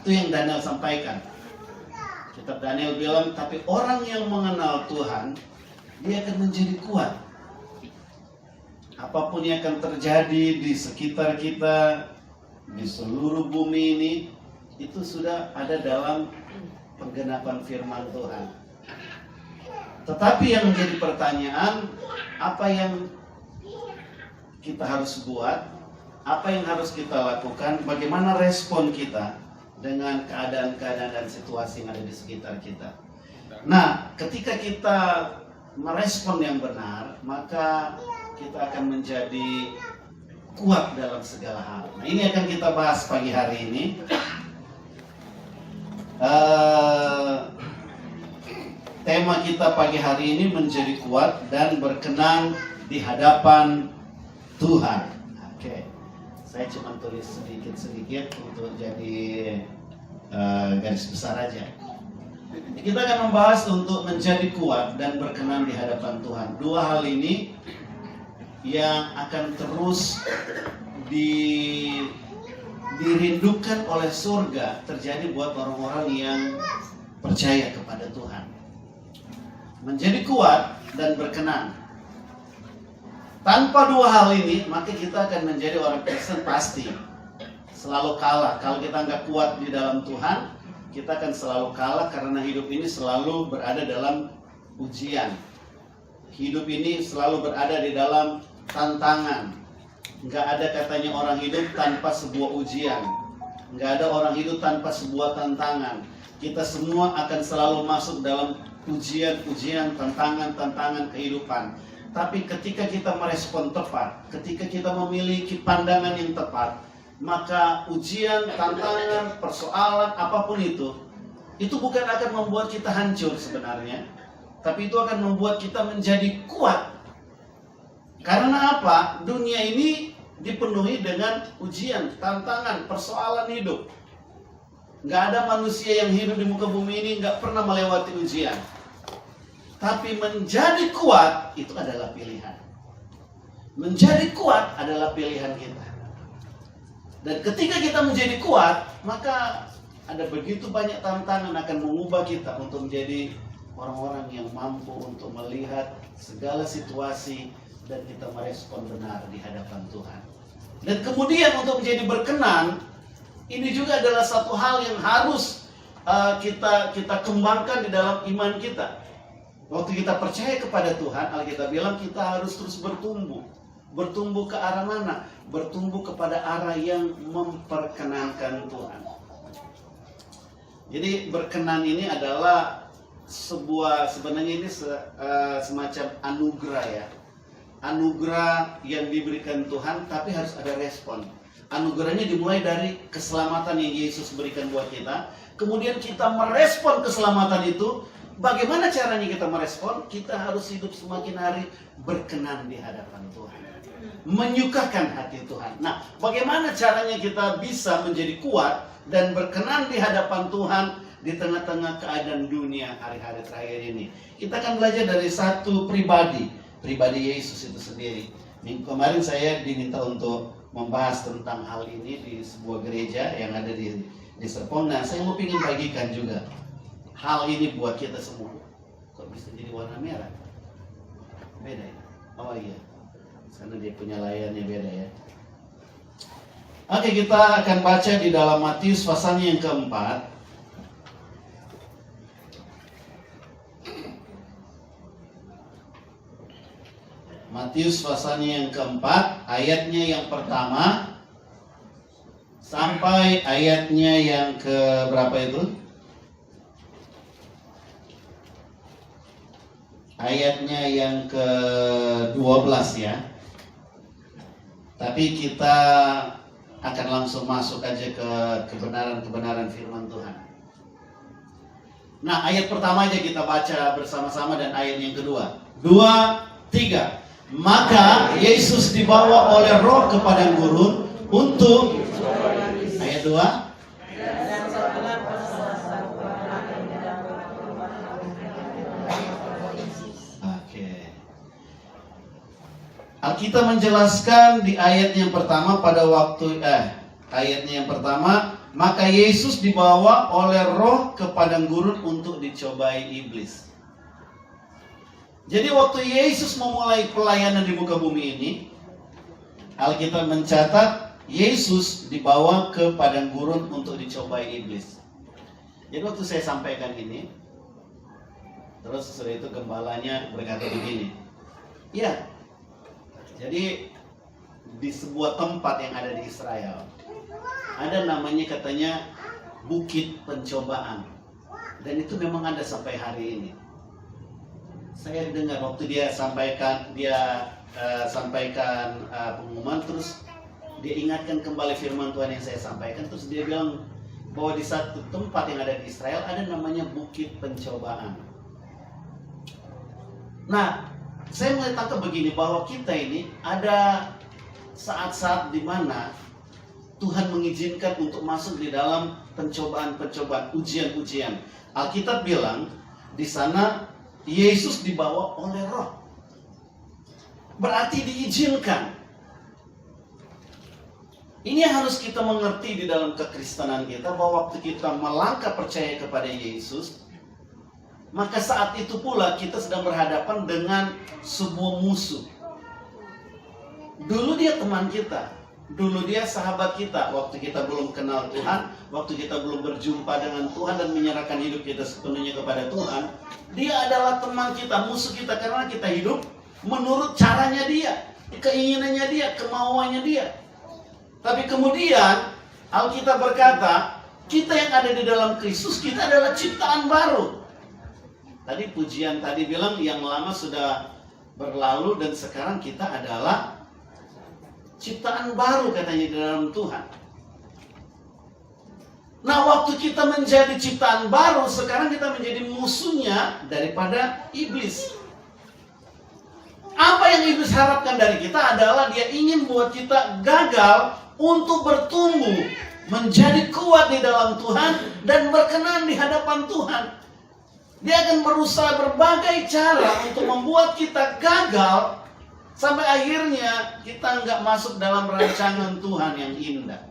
Itu yang Daniel sampaikan. Kitab Daniel bilang, tapi orang yang mengenal Tuhan, dia akan menjadi kuat. Apapun yang akan terjadi di sekitar kita, di seluruh bumi ini, itu sudah ada dalam penggenapan firman Tuhan. Tetapi yang menjadi pertanyaan, apa yang kita harus buat, apa yang harus kita lakukan, bagaimana respon kita dengan keadaan-keadaan dan situasi yang ada di sekitar kita. Nah, ketika kita merespon yang benar, maka kita akan menjadi kuat dalam segala hal. Nah, ini akan kita bahas pagi hari ini. Tema kita pagi hari ini menjadi kuat dan berkenan di hadapan Tuhan. Oke, saya cuma tulis sedikit-sedikit untuk jadi garis besar aja. Kita akan membahas untuk menjadi kuat dan berkenan di hadapan Tuhan. Dua hal ini yang akan terus dirindukan oleh surga terjadi buat orang-orang yang percaya kepada Tuhan. Menjadi kuat dan berkenan. Tanpa dua hal ini, maka kita akan menjadi orang Kristen pasti selalu kalah. Kalau kita nggak kuat di dalam Tuhan, kita akan selalu kalah karena hidup ini selalu berada dalam ujian. Hidup ini selalu berada di dalam tantangan. Nggak ada katanya orang hidup tanpa sebuah ujian. Nggak ada orang hidup tanpa sebuah tantangan. Kita semua akan selalu masuk dalam ujian-ujian, tantangan-tantangan kehidupan. Tapi ketika kita merespon tepat, ketika kita memiliki pandangan yang tepat, maka ujian, tantangan, persoalan, apapun itu bukan akan membuat kita hancur sebenarnya, tapi itu akan membuat kita menjadi kuat. Karena apa? Dunia ini dipenuhi dengan ujian, tantangan, persoalan hidup. Nggak ada manusia yang hidup di muka bumi ini nggak pernah melewati ujian. Tapi menjadi kuat itu adalah pilihan. Menjadi kuat adalah pilihan kita. Dan ketika kita menjadi kuat, maka ada begitu banyak tantangan akan mengubah kita untuk menjadi orang-orang yang mampu untuk melihat segala situasi dan kita merespon benar di hadapan Tuhan. Dan kemudian untuk menjadi berkenan, ini juga adalah satu hal yang harus kita kembangkan di dalam iman kita. Waktu kita percaya kepada Tuhan, Alkitab bilang kita harus terus bertumbuh. Bertumbuh ke arah mana? Bertumbuh kepada arah yang memperkenankan Tuhan. Jadi berkenan ini adalah sebenarnya ini semacam anugerah ya. Anugerah yang diberikan Tuhan, tapi harus ada respon. Anugerahnya dimulai dari keselamatan yang Yesus berikan buat kita. Kemudian kita merespon keselamatan itu. Bagaimana caranya kita merespon? Kita harus hidup semakin hari berkenan di hadapan Tuhan. Menyukakan hati Tuhan. Nah, bagaimana caranya kita bisa menjadi kuat dan berkenan di hadapan Tuhan di tengah-tengah keadaan dunia hari-hari terakhir ini? Kita akan belajar dari satu pribadi Yesus itu sendiri. Minggu kemarin saya diminta untuk membahas tentang hal ini di sebuah gereja yang ada di Serpong. Nah, saya mau ingin bagikan juga hal ini buat kita semua. Kok bisa jadi warna merah? Beda ya? Oh iya, karena dia punya layarnya beda ya. Oke, kita akan baca di dalam Matius pasalnya yang keempat. Matius pasalnya yang keempat, ayatnya yang pertama sampai ayatnya yang ke berapa itu? Ayatnya yang ke-12 ya. Tapi kita akan langsung masuk aja ke kebenaran-kebenaran firman Tuhan. Nah, ayat pertama aja kita baca bersama-sama dan ayat yang kedua. 2, 3. Maka Yesus dibawa oleh Roh ke padang gurun untuk ayat 2. Alkitab menjelaskan di ayat yang pertama ayatnya yang pertama, Maka Yesus dibawa oleh Roh ke padang gurun untuk dicobai iblis. Jadi waktu Yesus memulai pelayanan di muka bumi ini, Alkitab mencatat Yesus dibawa ke padang gurun untuk dicobai iblis. Jadi waktu saya sampaikan ini, terus setelah itu gembalanya berkata begini, ya, jadi di sebuah tempat yang ada di Israel, ada namanya katanya Bukit Pencobaan, dan itu memang ada sampai hari ini. Saya dengar waktu dia sampaikan pengumuman, terus dia ingatkan kembali firman Tuhan yang saya sampaikan, terus dia bilang bahwa di satu tempat yang ada di Israel ada namanya Bukit Pencobaan. Nah, saya mulai tangkap begini, bahwa kita ini ada saat-saat di mana Tuhan mengizinkan untuk masuk di dalam pencobaan-pencobaan, ujian-ujian. Alkitab bilang di sana Yesus dibawa oleh Roh. Berarti diizinkan. Ini yang harus kita mengerti di dalam kekristenan kita, bahwa waktu kita melangkah percaya kepada Yesus, maka saat itu pula kita sedang berhadapan dengan sebuah musuh. Dulu dia teman kita, dulu dia sahabat kita, waktu kita belum kenal Tuhan, waktu kita belum berjumpa dengan Tuhan dan menyerahkan hidup kita sepenuhnya kepada Tuhan. Dia adalah teman kita, musuh kita, karena kita hidup menurut caranya dia, keinginannya dia, kemauannya dia. Tapi kemudian Alkitab berkata, kita yang ada di dalam Kristus, kita adalah ciptaan baru. Tadi pujian tadi bilang yang lama sudah berlalu dan sekarang kita adalah ciptaan baru katanya di dalam Tuhan. Nah, waktu kita menjadi ciptaan baru, sekarang kita menjadi musuhnya daripada iblis. Apa yang iblis harapkan dari kita adalah dia ingin buat kita gagal untuk bertumbuh, menjadi kuat di dalam Tuhan dan berkenan di hadapan Tuhan. Dia akan berusaha berbagai cara untuk membuat kita gagal, sampai akhirnya kita nggak masuk dalam rancangan Tuhan yang indah.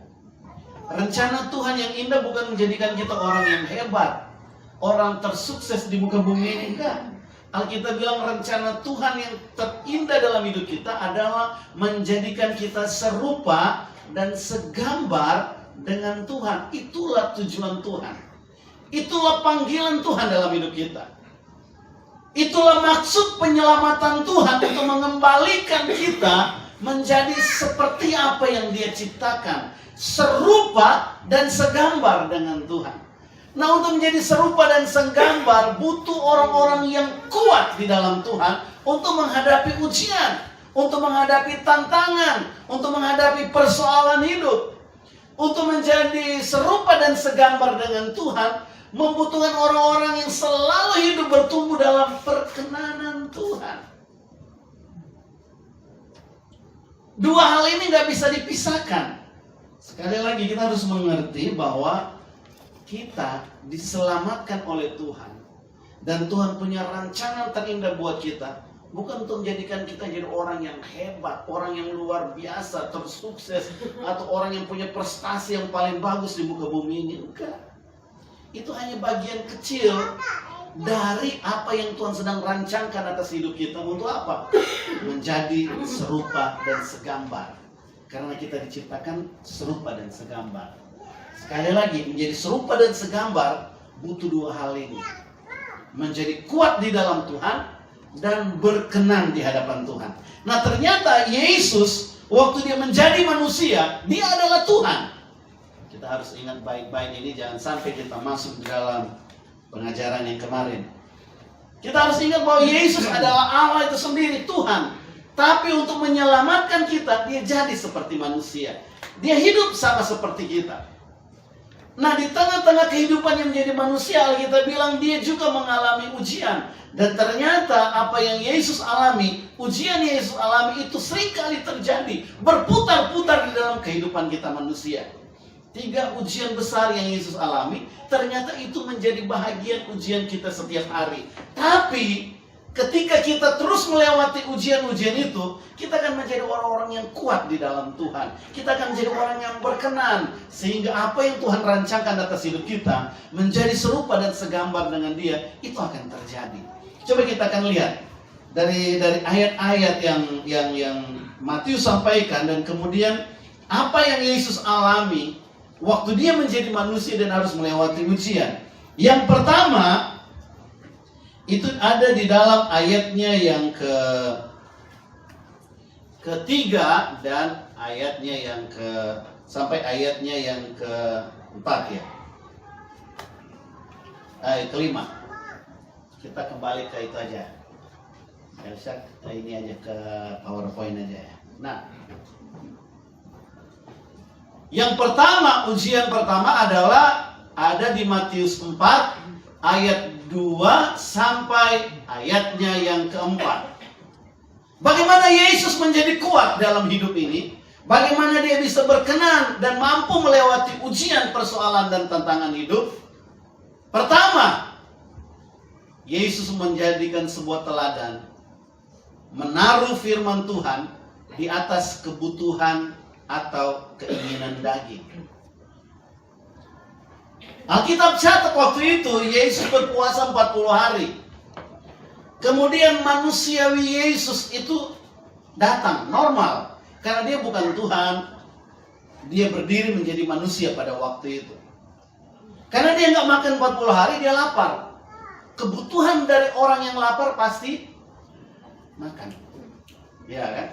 Rencana Tuhan yang indah bukan menjadikan kita orang yang hebat, orang tersukses di muka bumi ini, enggak. Alkitab bilang rencana Tuhan yang terindah dalam hidup kita adalah menjadikan kita serupa dan segambar dengan Tuhan. Itulah tujuan Tuhan. Itulah panggilan Tuhan dalam hidup kita. Itulah maksud penyelamatan Tuhan, untuk mengembalikan kita menjadi seperti apa yang Dia ciptakan, serupa dan segambar dengan Tuhan. Nah, untuk menjadi serupa dan segambar butuh orang-orang yang kuat di dalam Tuhan untuk menghadapi ujian, untuk menghadapi tantangan, untuk menghadapi persoalan hidup. Untuk menjadi serupa dan segambar dengan Tuhan membutuhkan orang-orang yang selalu hidup bertumbuh dalam perkenanan Tuhan. Dua hal ini gak bisa dipisahkan. Sekali lagi kita harus mengerti bahwa kita diselamatkan oleh Tuhan. Dan Tuhan punya rancangan terindah buat kita. Bukan untuk menjadikan kita jadi orang yang hebat, orang yang luar biasa, tersukses, atau orang yang punya prestasi yang paling bagus di muka bumi ini. Enggak. Itu hanya bagian kecil dari apa yang Tuhan sedang rancangkan atas hidup kita. Untuk apa? Menjadi serupa dan segambar. Karena kita diciptakan serupa dan segambar. Sekali lagi, menjadi serupa dan segambar butuh dua hal ini. Menjadi kuat di dalam Tuhan dan berkenan di hadapan Tuhan. Nah, ternyata Yesus waktu dia menjadi manusia, dia adalah Tuhan. Kita harus ingat baik-baik ini, jangan sampai kita masuk di dalam pengajaran yang kemarin. Kita harus ingat bahwa Yesus adalah Allah itu sendiri, Tuhan. Tapi untuk menyelamatkan kita, dia jadi seperti manusia. Dia hidup sama seperti kita. Nah, di tengah-tengah kehidupan yang menjadi manusia, kita bilang dia juga mengalami ujian. Dan ternyata apa yang Yesus alami, ujian yang Yesus alami itu seringkali terjadi, berputar-putar di dalam kehidupan kita manusia. 3 ujian besar yang Yesus alami, ternyata itu menjadi bahagian ujian kita setiap hari. Tapi ketika kita terus melewati ujian-ujian itu, kita akan menjadi orang-orang yang kuat di dalam Tuhan. Kita akan menjadi orang yang berkenan, sehingga apa yang Tuhan rancangkan atas hidup kita menjadi serupa dan segambar dengan Dia, itu akan terjadi. Coba kita akan lihat dari ayat-ayat yang Matius sampaikan, dan kemudian apa yang Yesus alami waktu Dia menjadi manusia dan harus melewati ujian. Yang pertama itu ada di dalam ayatnya yang ketiga dan ayatnya yang sampai ayatnya yang keempat ya. Ayat kelima. Kita kembali ke itu aja. Elsa, ini aja ke PowerPoint aja ya. Nah, yang pertama, ujian pertama adalah ada di Matius 4 ayat 2 sampai ayatnya yang keempat. Bagaimana Yesus menjadi kuat dalam hidup ini? Bagaimana Dia bisa berkenan dan mampu melewati ujian, persoalan, dan tantangan hidup? Pertama, Yesus menjadikan sebuah teladan, menaruh firman Tuhan di atas kebutuhan atau keinginan daging. Alkitab catat waktu itu Yesus berpuasa 40 hari. Kemudian manusiawi Yesus itu datang normal, karena Dia bukan Tuhan. Dia berdiri menjadi manusia pada waktu itu. Karena Dia nggak makan 40 hari, Dia lapar. Kebutuhan dari orang yang lapar pasti makan, ya kan?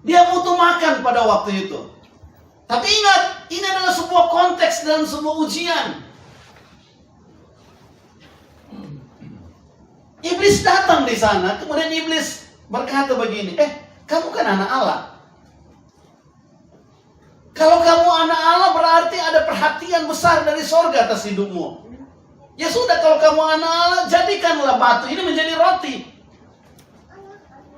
Dia butuh makan pada waktu itu. Tapi ingat, ini adalah sebuah konteks dalam sebuah ujian. Iblis datang di sana, kemudian iblis berkata begini, kamu kan anak Allah. Kalau kamu anak Allah berarti ada perhatian besar dari sorga atas hidupmu. Ya sudah, kalau kamu anak Allah, jadikanlah batu ini menjadi roti.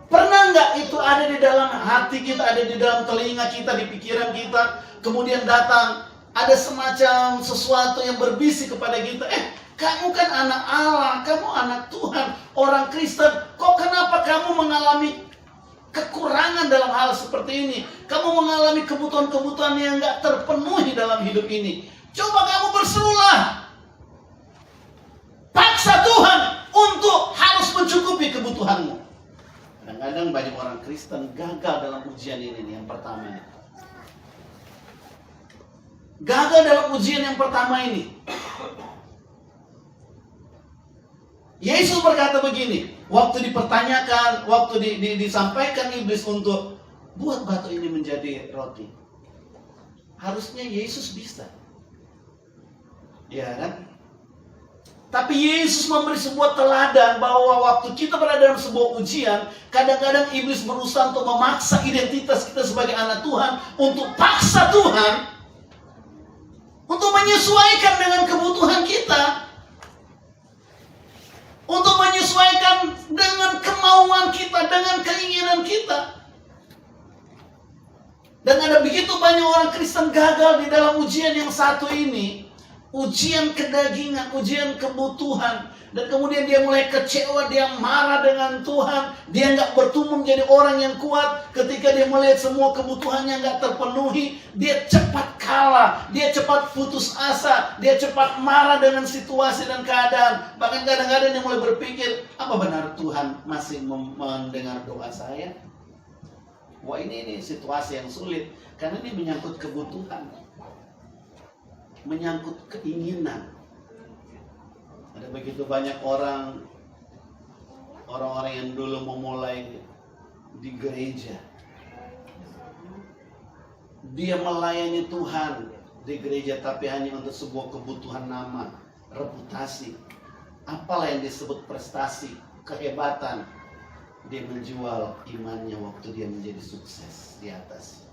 Pernah nggak itu ada di dalam hati kita, ada di dalam telinga kita, di pikiran kita, kemudian datang, ada semacam sesuatu yang berbisik kepada kita, kamu kan anak Allah, kamu anak Tuhan, orang Kristen, kok kenapa kamu mengalami kekurangan dalam hal seperti ini? Kamu mengalami kebutuhan-kebutuhan yang nggak terpenuhi dalam hidup ini. Coba kamu berserulah. Paksa Tuhan untuk harus mencukupi kebutuhanmu. Kadang-kadang banyak orang Kristen gagal dalam ujian ini yang pertama ini. Gagal dalam ujian yang pertama ini. Yesus berkata begini, waktu dipertanyakan, waktu disampaikan iblis untuk buat batu ini menjadi roti. Harusnya Yesus bisa. Ya kan? Tapi Yesus memberi sebuah teladan bahwa waktu kita berada dalam sebuah ujian, kadang-kadang iblis berusaha untuk memaksa identitas kita sebagai anak Tuhan, untuk paksa Tuhan, untuk menyesuaikan dengan kebutuhan kita, untuk menyesuaikan dengan kemauan kita, dengan keinginan kita. Dan ada begitu banyak orang Kristen gagal di dalam ujian yang satu ini. Ujian kedagingan, ujian kebutuhan. Dan kemudian dia mulai kecewa, dia marah dengan Tuhan. Dia nggak bertumbuh menjadi orang yang kuat. Ketika dia melihat semua kebutuhannya nggak terpenuhi, dia cepat kalah, dia cepat putus asa, dia cepat marah dengan situasi dan keadaan. Bahkan kadang-kadang dia mulai berpikir, apa benar Tuhan masih mendengar doa saya? Wah, ini situasi yang sulit, karena ini menyangkut kebutuhan, menyangkut keinginan. Ada begitu banyak orang-orang yang dulu memulai di gereja, dia melayani Tuhan di gereja tapi hanya untuk sebuah kebutuhan nama, reputasi, apalah yang disebut prestasi, kehebatan. Dia menjual imannya waktu dia menjadi sukses di atas.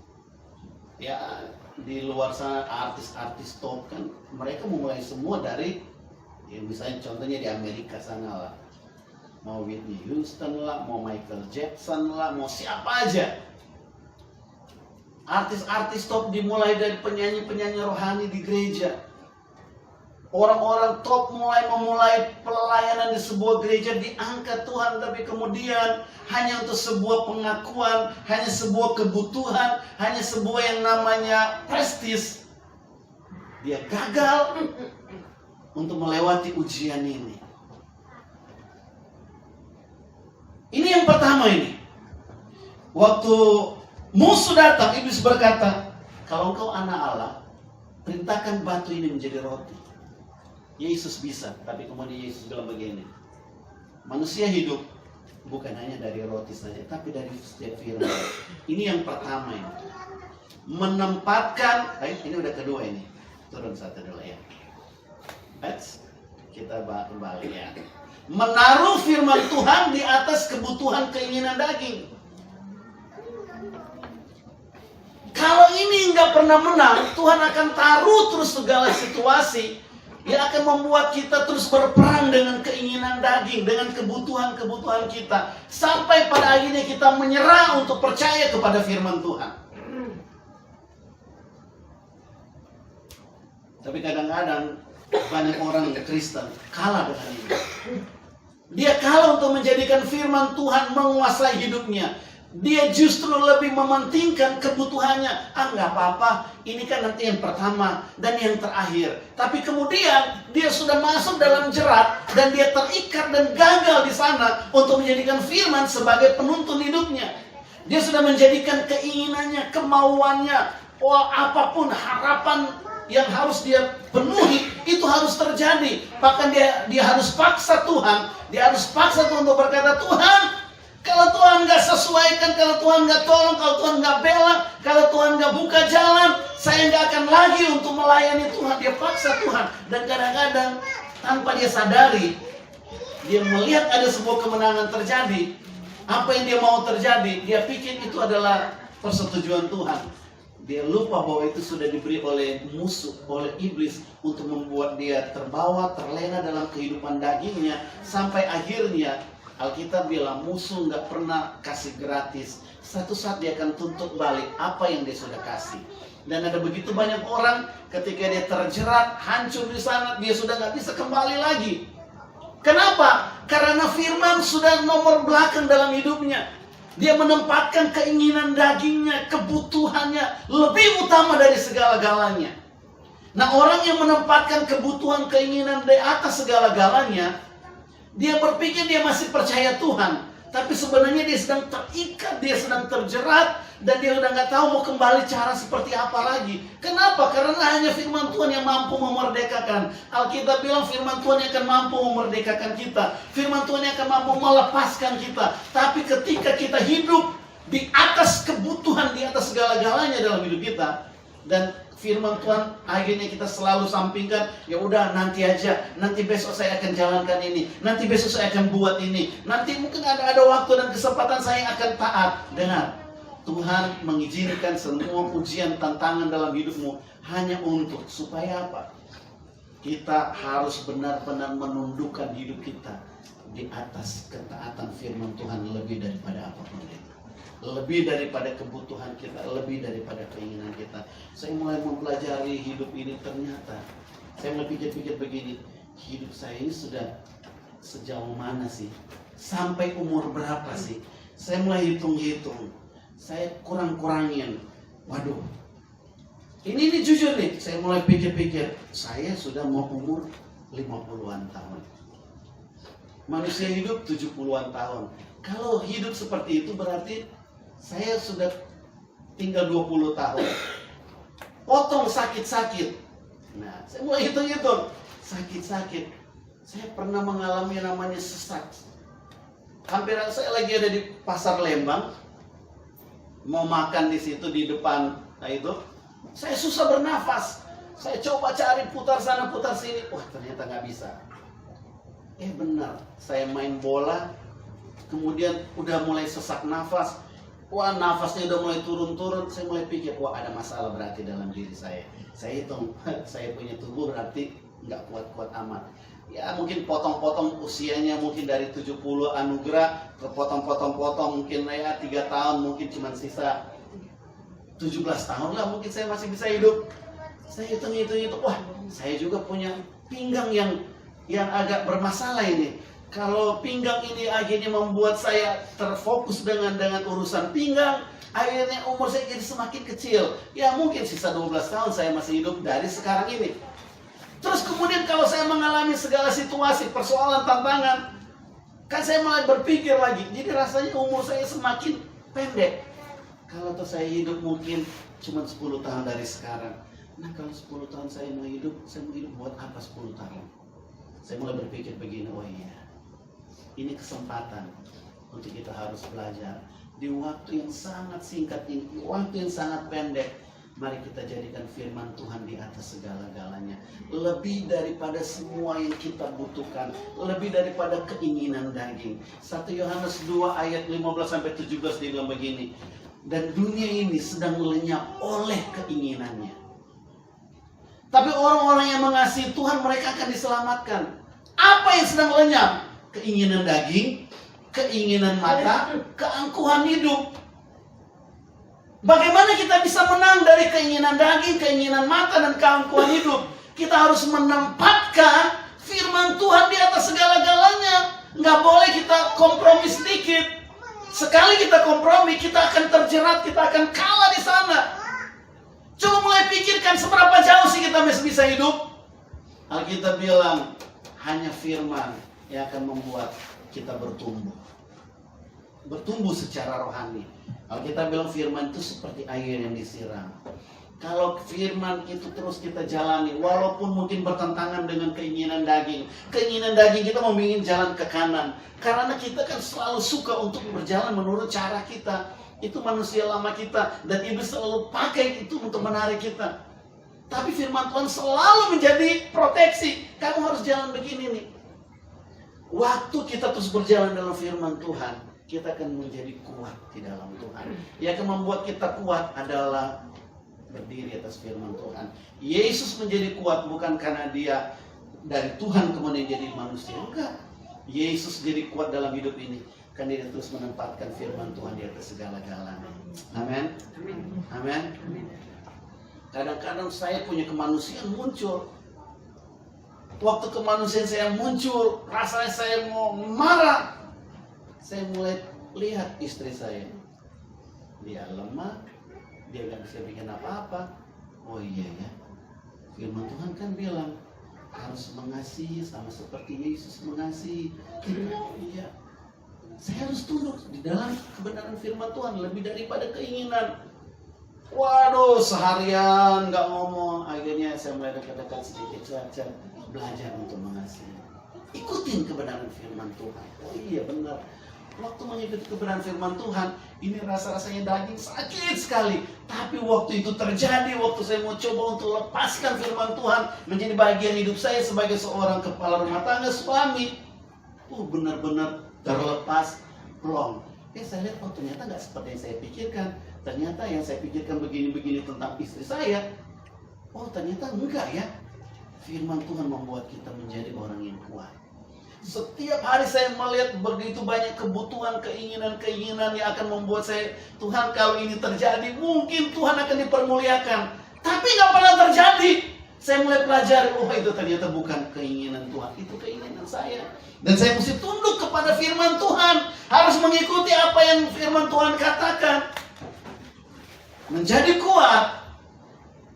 Ya, di luar sana artis-artis top kan, mereka memulai semua dari, ya misalnya contohnya di Amerika sana lah, mau Whitney Houston lah, mau Michael Jackson lah, mau siapa aja. Artis-artis top dimulai dari penyanyi-penyanyi rohani di gereja. Orang-orang top memulai pelayanan di sebuah gereja diangkat Tuhan, tapi kemudian hanya untuk sebuah pengakuan, hanya sebuah kebutuhan, hanya sebuah yang namanya prestis, dia gagal untuk melewati ujian ini. Ini yang pertama ini. Waktu musuh datang, iblis berkata, kalau engkau anak Allah, perintahkan batu ini menjadi roti. Yesus bisa, tapi kemudian Yesus bilang begini, manusia hidup bukan hanya dari roti saja, tapi dari setiap firman. Ini yang pertama ini. Menempatkan, ini udah kedua ini. Turun satu dulu ya. Kita kembali ya. Menaruh firman Tuhan di atas kebutuhan keinginan daging. Kalau ini nggak pernah menang, Tuhan akan taruh terus segala situasi yang akan membuat kita terus berperang dengan keinginan daging, dengan kebutuhan-kebutuhan kita, sampai pada akhirnya kita menyerah untuk percaya kepada firman Tuhan. Tapi kadang-kadang banyak orang Kristen kalah dengan ini. Dia kalah untuk menjadikan firman Tuhan menguasai hidupnya. Dia justru lebih mementingkan kebutuhannya. Nggak apa-apa, ini kan nanti yang pertama dan yang terakhir. Tapi kemudian dia sudah masuk dalam jerat dan dia terikat dan gagal di sana untuk menjadikan firman sebagai penuntun hidupnya. Dia sudah menjadikan keinginannya, kemauannya, apapun harapan yang harus dia penuhi itu harus terjadi. Bahkan dia harus paksa Tuhan, dia harus paksa Tuhan untuk berkata, Tuhan, kalau Tuhan nggak sesuaikan, kalau Tuhan nggak tolong, kalau Tuhan nggak bela, kalau Tuhan nggak buka jalan, saya nggak akan lagi untuk melayani Tuhan. Dia paksa Tuhan. Dan kadang-kadang tanpa dia sadari, dia melihat ada sebuah kemenangan terjadi. Apa yang dia mau terjadi, dia pikir itu adalah persetujuan Tuhan. Dia lupa bahwa itu sudah diberi oleh musuh, oleh iblis, untuk membuat dia terbawa, terlena dalam kehidupan dagingnya. Sampai akhirnya Alkitab bilang musuh nggak pernah kasih gratis. Satu saat dia akan tuntut balik apa yang dia sudah kasih. Dan ada begitu banyak orang ketika dia terjerat, hancur di sana, dia sudah nggak bisa kembali lagi. Kenapa? Karena firman sudah nomor belakang dalam hidupnya. Dia menempatkan keinginan dagingnya, kebutuhannya lebih utama dari segala-galanya. Nah, orang yang menempatkan kebutuhan keinginan di atas segala-galanya, dia berpikir dia masih percaya Tuhan, tapi sebenarnya dia sedang terikat, dia sedang terjerat, dan dia udah nggak tahu mau kembali cara seperti apa lagi. Kenapa? Karena hanya firman Tuhan yang mampu memerdekakan. Alkitab bilang firman Tuhan yang akan mampu memerdekakan kita. Firman Tuhan yang akan mampu melepaskan kita. Tapi ketika kita hidup di atas kebutuhan, di atas segala-galanya dalam hidup kita, dan firman Tuhan akhirnya kita selalu sampingkan, ya udah nanti aja, nanti besok saya akan jalankan ini, nanti besok saya akan buat ini, nanti mungkin ada waktu dan kesempatan saya akan taat. Dengar, Tuhan mengizinkan semua ujian, tantangan dalam hidupmu hanya untuk supaya apa? Kita harus benar-benar menundukkan hidup kita di atas ketaatan firman Tuhan lebih daripada apapun itu. Lebih daripada kebutuhan kita, lebih daripada keinginan kita. Saya mulai mempelajari hidup ini, ternyata saya mulai pikir-pikir begini, hidup saya ini sudah sejauh mana sih? Sampai umur berapa sih? Saya mulai hitung-hitung, saya kurang-kurangin. Waduh, ini jujur nih, saya mulai pikir-pikir, saya sudah mau umur 50-an tahun. Manusia hidup 70-an tahun. Kalau hidup seperti itu berarti saya sudah tinggal 20 tahun. Potong sakit-sakit. Nah, saya mulai hitung-hitung. Sakit-sakit. Saya pernah mengalami namanya sesak. Hampir saya lagi ada di Pasar Lembang. Mau makan di situ di depan. Nah itu. Saya susah bernafas. Saya coba cari putar sana putar sini. Wah, ternyata nggak bisa. Benar. Saya main bola. Kemudian udah mulai sesak nafas. Wah, nafasnya udah mulai turun-turun. Saya mulai pikir, wah ada masalah berarti dalam diri saya. Saya hitung, saya punya tubuh berarti nggak kuat-kuat amat. Ya mungkin potong-potong usianya mungkin dari 70 anugerah ke potong-potong mungkin ya 3 tahun, mungkin cuma sisa 17 tahun lah mungkin saya masih bisa hidup. Saya hitung-hitung, wah saya juga punya pinggang yang agak bermasalah ini. Kalau pinggang ini akhirnya membuat saya terfokus dengan urusan pinggang, akhirnya umur saya jadi semakin kecil. Ya mungkin sisa 12 tahun saya masih hidup dari sekarang ini. Terus kemudian kalau saya mengalami segala situasi, persoalan, tantangan, kan saya mulai berpikir lagi. Jadi rasanya umur saya semakin pendek. Kalau tuh saya hidup mungkin cuma 10 tahun dari sekarang. Nah kalau 10 tahun saya mau hidup buat apa 10 tahun? Saya mulai berpikir begini, oh iya, ini kesempatan untuk kita harus belajar. Di waktu yang sangat singkat ini, waktu yang sangat pendek, mari kita jadikan firman Tuhan di atas segala-galanya. Lebih daripada semua yang kita butuhkan, lebih daripada keinginan daging. 1 Yohanes 2 ayat 15-17 dia bilang begini, dan dunia ini sedang lenyap oleh keinginannya. Tapi orang-orang yang mengasihi Tuhan, mereka akan diselamatkan. Apa yang sedang lenyap? Keinginan daging, keinginan mata, keangkuhan hidup. Bagaimana kita bisa menang dari keinginan daging, keinginan mata, dan keangkuhan hidup? Kita harus menempatkan firman Tuhan di atas segala-galanya. Nggak boleh kita kompromi sedikit. Sekali kita kompromi, kita akan terjerat, kita akan kalah di sana. Coba mulai pikirkan seberapa jauh sih kita masih bisa hidup. Alkitab bilang, hanya firman yang akan membuat kita bertumbuh. Bertumbuh secara rohani. Alkitab bilang firman itu seperti air yang disiram. Kalau firman itu terus kita jalani, walaupun mungkin bertentangan dengan keinginan daging. Keinginan daging kita mau ingin jalan ke kanan. Karena kita kan selalu suka untuk berjalan menurut cara kita. Itu manusia lama kita. Dan iblis selalu pakai itu untuk menarik kita. Tapi firman Tuhan selalu menjadi proteksi. Kamu harus jalan begini nih. Waktu kita terus berjalan dalam firman Tuhan, kita akan menjadi kuat di dalam Tuhan. Yang akan membuat kita kuat adalah berdiri atas firman Tuhan. Yesus menjadi kuat bukan karena dia dari Tuhan kemudian jadi manusia. Enggak. Yesus jadi kuat dalam hidup ini karena dia terus menempatkan firman Tuhan di atas segala-galanya. Amin. Amin. Kadang-kadang saya punya kemanusiaan muncul. Waktu kemanusiaan saya muncul, rasanya saya mau marah. Saya mulai lihat istri saya. Dia lemah, dia nggak bisa bikin apa-apa. Oh iya ya, firman Tuhan kan bilang harus mengasihi sama seperti Yesus mengasihi. Iya, saya harus tunduk di dalam kebenaran firman Tuhan lebih daripada keinginan. Waduh, seharian nggak ngomong. Akhirnya saya mulai dekat-dekat sedikit saja, belajar untuk mengasihi. Ikutin kebenaran firman Tuhan. Oh iya benar. Waktu mengikuti kebenaran firman Tuhan, ini rasa-rasanya daging sakit sekali. Tapi waktu itu terjadi, waktu saya mau coba untuk lepaskan firman Tuhan menjadi bagian hidup saya sebagai seorang kepala rumah tangga, suami. Benar-benar terlepas plong. Saya lihat, ternyata nggak seperti yang saya pikirkan. Ternyata yang saya pikirkan begini-begini tentang istri saya. Ternyata enggak ya. Firman Tuhan membuat kita menjadi orang yang kuat. Setiap hari saya melihat begitu banyak kebutuhan, keinginan-keinginan yang akan membuat saya, Tuhan kalau ini terjadi, mungkin Tuhan akan dipermuliakan. Tapi nggak pernah terjadi. Saya mulai pelajari, itu ternyata bukan keinginan Tuhan, itu keinginan saya. Dan saya mesti tunduk kepada firman Tuhan. Harus mengikuti apa yang firman Tuhan katakan. Menjadi kuat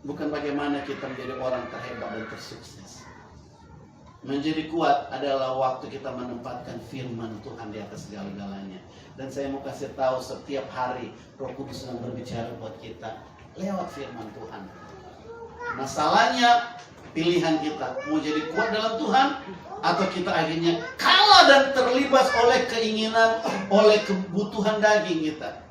bukan bagaimana kita menjadi orang terhebat dan tersukses. Menjadi kuat adalah waktu kita menempatkan firman Tuhan di atas segala-galanya. Dan saya mau kasih tahu setiap hari Roh Kudus sedang berbicara buat kita lewat firman Tuhan. Masalahnya pilihan kita mau jadi kuat dalam Tuhan atau kita akhirnya kalah dan terlibat oleh keinginan, oleh kebutuhan daging kita.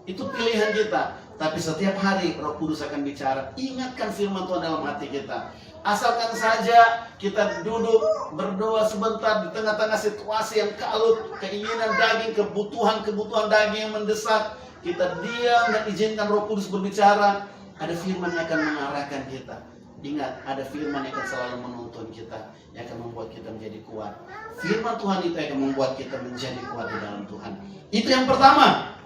Itu pilihan kita. Tapi setiap hari Roh Kudus akan bicara. Ingatkan firman Tuhan dalam hati kita. Asalkan saja kita duduk berdoa sebentar di tengah-tengah situasi yang kalut, keinginan daging, kebutuhan daging yang mendesak, kita diam dan izinkan Roh Kudus berbicara. Ada firman yang akan mengarahkan kita. Ingat, ada firman yang akan selalu menuntun kita, yang akan membuat kita menjadi kuat. Firman Tuhan itu akan membuat kita menjadi kuat di dalam Tuhan. Itu yang pertama.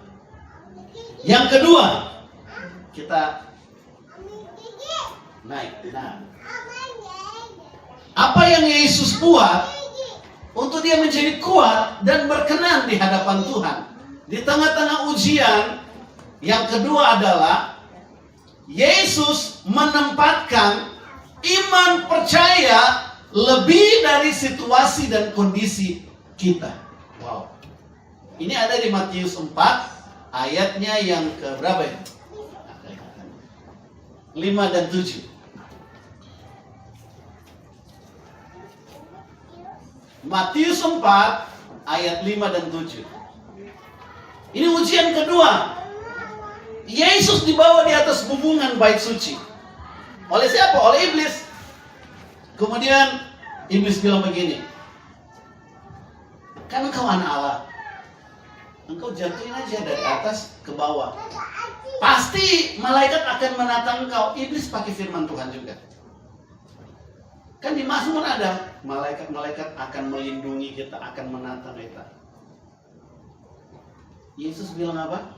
Yang kedua, kita naik. Nah, Apa yang Yesus buat untuk dia menjadi kuat dan berkenan di hadapan Tuhan. Di tengah-tengah ujian, yang kedua adalah Yesus menempatkan iman percaya lebih dari situasi dan kondisi kita. Wow. Ini ada di Matius 4 ayatnya yang ke berapa ya? 5 dan 7. Matius 4 ayat 5 dan 7. Ini ujian kedua. Yesus dibawa di atas bumbungan bait suci. Oleh siapa? Oleh iblis. Kemudian iblis bilang begini, kan engkau anak Allah, engkau jatuhin aja dari atas ke bawah, pasti malaikat akan menatang engkau. Iblis pakai firman Tuhan juga. Kan di Mazmur ada, malaikat-malaikat akan melindungi kita, akan menatang kita. Yesus bilang apa?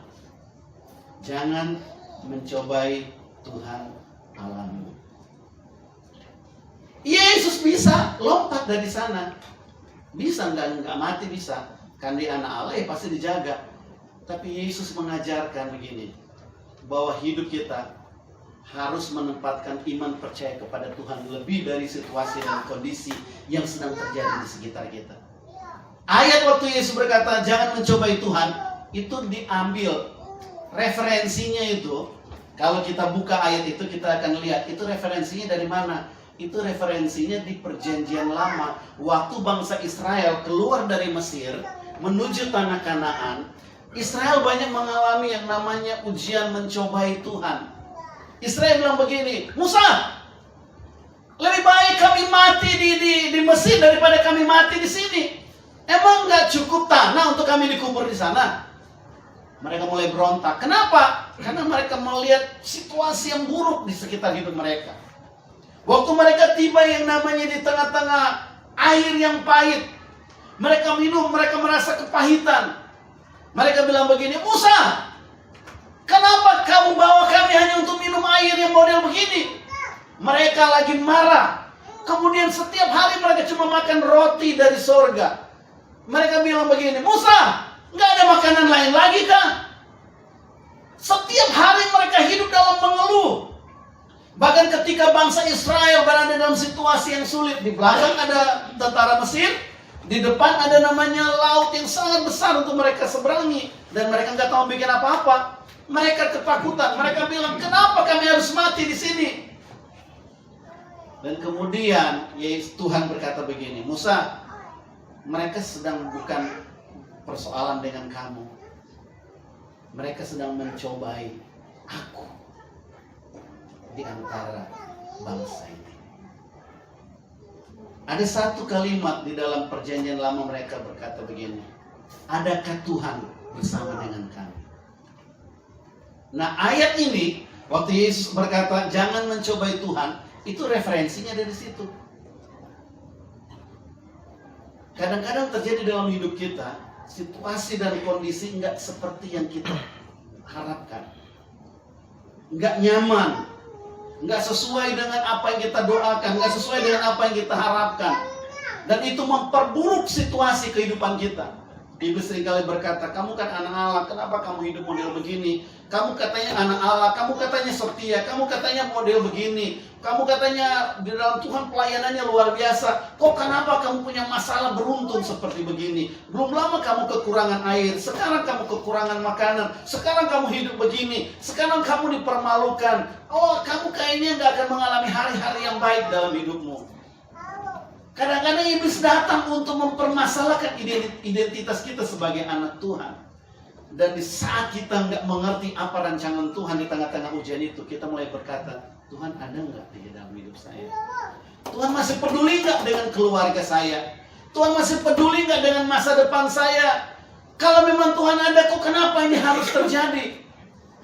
Jangan mencobai Tuhan Allahmu. Yesus bisa lompat dari sana. Bisa, nggak mati bisa. Kan dia anak Allah ya pasti dijaga. Tapi Yesus mengajarkan begini, bahwa hidup kita harus menempatkan iman percaya kepada Tuhan lebih dari situasi dan kondisi yang sedang terjadi di sekitar kita. Ayat waktu Yesus berkata jangan mencobai Tuhan, itu diambil referensinya itu. Kalau kita buka ayat itu kita akan lihat itu referensinya dari mana. Itu referensinya di Perjanjian Lama, waktu bangsa Israel keluar dari Mesir menuju tanah Kanaan. Israel banyak mengalami yang namanya ujian mencobai Tuhan. Israel bilang begini, Musa, lebih baik kami mati di Mesir daripada kami mati di sini. Emang nggak cukup tanah untuk kami dikubur di sana? Mereka mulai berontak. Kenapa? Karena mereka melihat situasi yang buruk di sekitar hidup mereka. Waktu mereka tiba yang namanya di tengah-tengah air yang pahit, mereka minum, mereka merasa kepahitan. Mereka bilang begini, Musa, kenapa kamu bawa kami hanya untuk minum air yang model begini? Mereka lagi marah. Kemudian setiap hari mereka cuma makan roti dari sorga. Mereka bilang begini, Musa, nggak ada makanan lain lagi kah? Setiap hari mereka hidup dalam mengeluh. Bahkan ketika bangsa Israel berada dalam situasi yang sulit, di belakang ada tentara Mesir, di depan ada namanya laut yang sangat besar untuk mereka seberangi, dan mereka nggak tahu bikin apa-apa. Mereka ketakutan. Mereka bilang, kenapa kami harus mati di sini? Dan kemudian Tuhan berkata begini, Musa, mereka sedang bukan persoalan dengan kamu. Mereka sedang mencobai aku di antara bangsa ini. Ada satu kalimat di dalam Perjanjian Lama mereka berkata begini, adakah Tuhan bersama dengan kami? Nah ayat ini, waktu Yesus berkata jangan mencobai Tuhan, itu referensinya dari situ. Kadang-kadang terjadi dalam hidup kita, situasi dan kondisi nggak seperti yang kita harapkan. Nggak nyaman, nggak sesuai dengan apa yang kita doakan, nggak sesuai dengan apa yang kita harapkan. Dan itu memperburuk situasi kehidupan kita. Iblis seringkali berkata, kamu kan anak Allah, kenapa kamu hidup model begini? Kamu katanya anak Allah, kamu katanya setia, kamu katanya model begini, kamu katanya di dalam Tuhan pelayanannya luar biasa. Kok kenapa kamu punya masalah beruntun seperti begini? Belum lama kamu kekurangan air, sekarang kamu kekurangan makanan, sekarang kamu hidup begini, sekarang kamu dipermalukan. Oh, kamu kayaknya gak akan mengalami hari-hari yang baik dalam hidupmu. Kadang-kadang iblis datang untuk mempermasalahkan identitas kita sebagai anak Tuhan. Dan di saat kita nggak mengerti apa rancangan Tuhan di tengah-tengah ujian itu, kita mulai berkata, Tuhan ada nggak di dalam hidup saya? Tuhan masih peduli nggak dengan keluarga saya? Tuhan masih peduli nggak dengan masa depan saya? Kalau memang Tuhan ada, kok kenapa ini harus terjadi?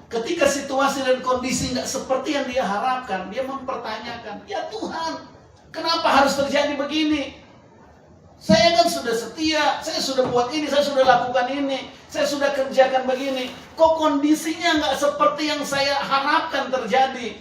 Ketika situasi dan kondisi nggak seperti yang dia harapkan, dia mempertanyakan, ya Tuhan, kenapa harus terjadi begini? Saya kan sudah setia, saya sudah buat ini, saya sudah lakukan ini, saya sudah kerjakan begini. Kok kondisinya nggak seperti yang saya harapkan terjadi?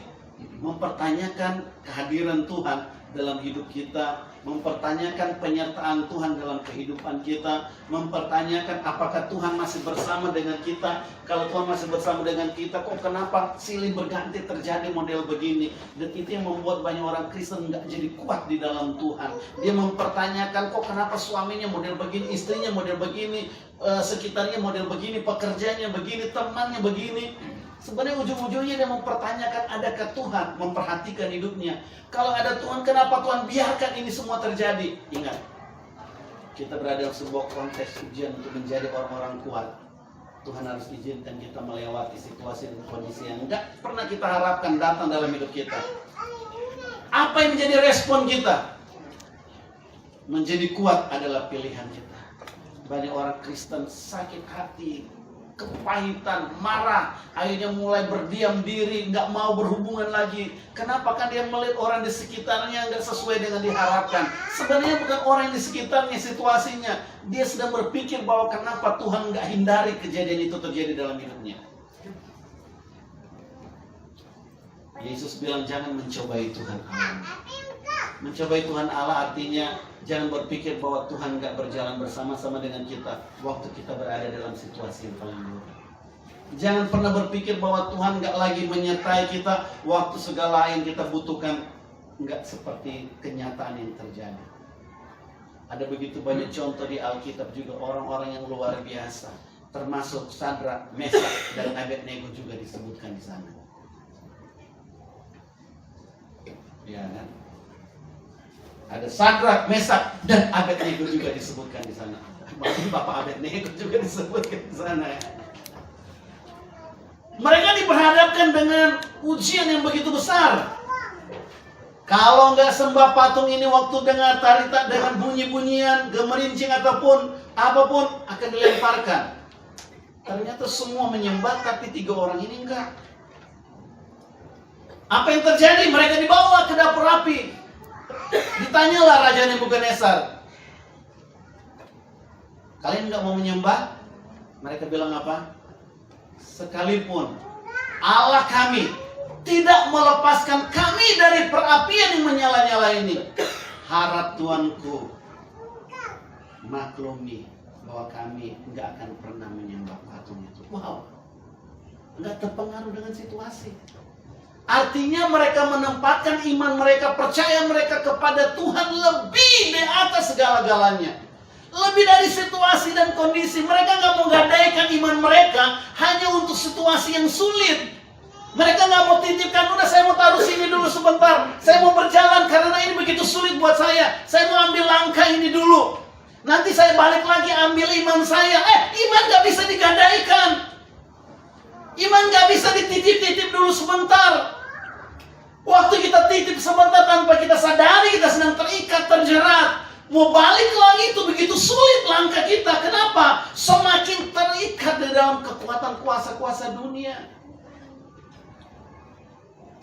Mempertanyakan kehadiran Tuhan dalam hidup kita, mempertanyakan penyertaan Tuhan dalam kehidupan kita, mempertanyakan apakah Tuhan masih bersama dengan kita. Kalau Tuhan masih bersama dengan kita, kok kenapa silih berganti terjadi model begini? Dan itu yang membuat banyak orang Kristen nggak jadi kuat di dalam Tuhan. Dia mempertanyakan, kok kenapa suaminya model begini, istrinya model begini, sekitarnya model begini, pekerjaannya begini, temannya begini. Sebenarnya ujung-ujungnya dia mempertanyakan, adakah Tuhan memperhatikan hidupnya? Kalau ada Tuhan, kenapa Tuhan biarkan ini semua terjadi? Ingat, kita berada dalam sebuah konteks ujian untuk menjadi orang-orang kuat. Tuhan harus izinkan kita melewati situasi dan kondisi yang enggak pernah kita harapkan datang dalam hidup kita. Apa yang menjadi respon kita? Menjadi kuat adalah pilihan kita. Banyak orang Kristen sakit hati, kepahitan, marah, akhirnya mulai berdiam diri, nggak mau berhubungan lagi. Kenapa? Kan dia melihat orang di sekitarnya nggak sesuai dengan diharapkan. Sebenarnya bukan orang yang di sekitarnya situasinya, dia sedang berpikir bahwa kenapa Tuhan nggak hindari kejadian itu terjadi dalam hidupnya. Yesus bilang jangan mencobai Tuhan Allah. Mencobai Tuhan Allah artinya jangan berpikir bahwa Tuhan nggak berjalan bersama-sama dengan kita waktu kita berada dalam situasi yang paling buruk. Jangan pernah berpikir bahwa Tuhan nggak lagi menyertai kita waktu segala yang kita butuhkan nggak seperti kenyataan yang terjadi. Ada begitu banyak contoh di Alkitab juga orang-orang yang luar biasa, termasuk Sadrak, Mesak, dan Abednego juga disebutkan di sana. Ya kan? Ada Sadrak, Mesak, dan Abednego juga disebutkan di sana. Maksudnya Bapak Abednego juga disebutkan di sana. Mereka diperhadapkan dengan ujian yang begitu besar. Kalau nggak sembah patung ini waktu dengar taritak dengan bunyi-bunyian, gemerincing ataupun apapun akan dilemparkan. Ternyata semua menyembah, tapi 3 orang ini enggak. Apa yang terjadi? Mereka dibawa ke dapur api. Ditanyalah Raja Nebukadnezar, kalian nggak mau menyembah? Mereka bilang apa? Sekalipun Allah kami tidak melepaskan kami dari perapian yang menyala-nyala ini, harap Tuanku maklumi bahwa kami nggak akan pernah menyembah patung itu. Wow, nggak terpengaruh dengan situasi. Artinya mereka menempatkan iman mereka, percaya mereka kepada Tuhan lebih di atas segala-galanya. Lebih dari situasi dan kondisi. Mereka nggak mau gadaikan iman mereka hanya untuk situasi yang sulit. Mereka nggak mau titipkan, udah saya mau taruh sini dulu sebentar. Saya mau berjalan karena ini begitu sulit buat saya. Saya mau ambil langkah ini dulu. Nanti saya balik lagi ambil iman saya. Iman nggak bisa digadaikan. Iman nggak bisa dititip-titip dulu sebentar. Waktu kita titip sebentar tanpa kita sadari kita sedang terikat, terjerat. Mau balik lagi itu begitu sulit langkah kita. Kenapa? Semakin terikat di dalam kekuatan kuasa-kuasa dunia.